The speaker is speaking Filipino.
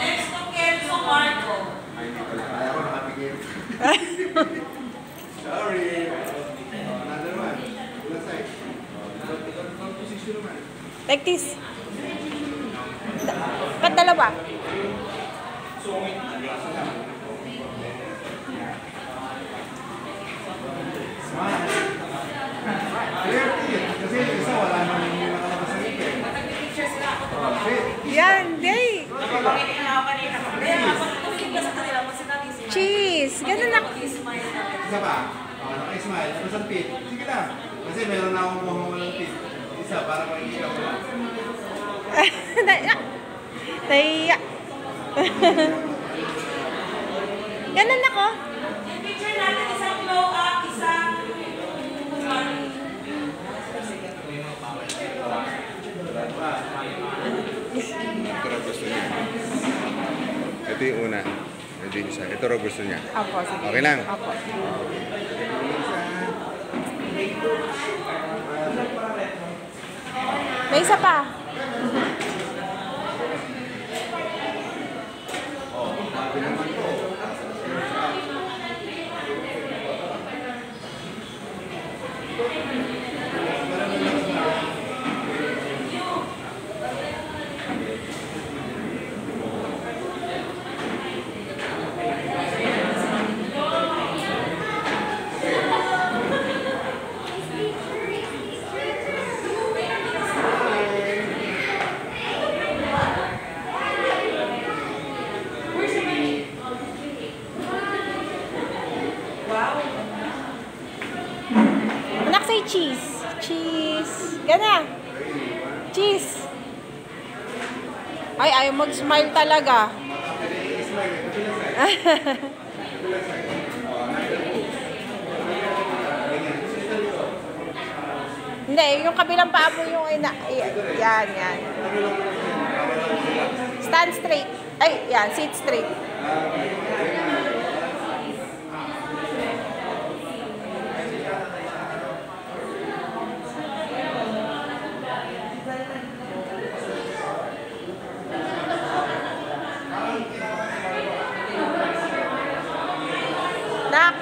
Next to Kelso Marco. Sorry. Another one. Left side. Position naman. Like this. Ba't dalawa? Kasi isa wala naman yung nakalabas sa ipin. Nag-picture sila ako. Yan, day. Napapanginig na ako kanina. Kaya kapag tumingin ka sa kanila, pag sinabi sila. Cheese. Ganun na. Mag-smile na. Isa pa. Naka-smile. Tapos ang pit. Sige lang. Kasi meron na akong mukhang walang pit. Isa para makikita ko lang. Taya. Ganun ako. Yung picture natin, isang blow up, isang... Ito raw gusto niya. Ito yung una. Ito yung isa. Ito raw gusto niya. Apo, sige. Okay lang? Apo. May isa pa. Anak, say cheese. Cheese. Gana. Cheese. Ay, ayaw mag-smile talaga. Hindi, yung kabilang paa mo yung yan, yan. Stand straight. Ay, yan, sit straight. Nak.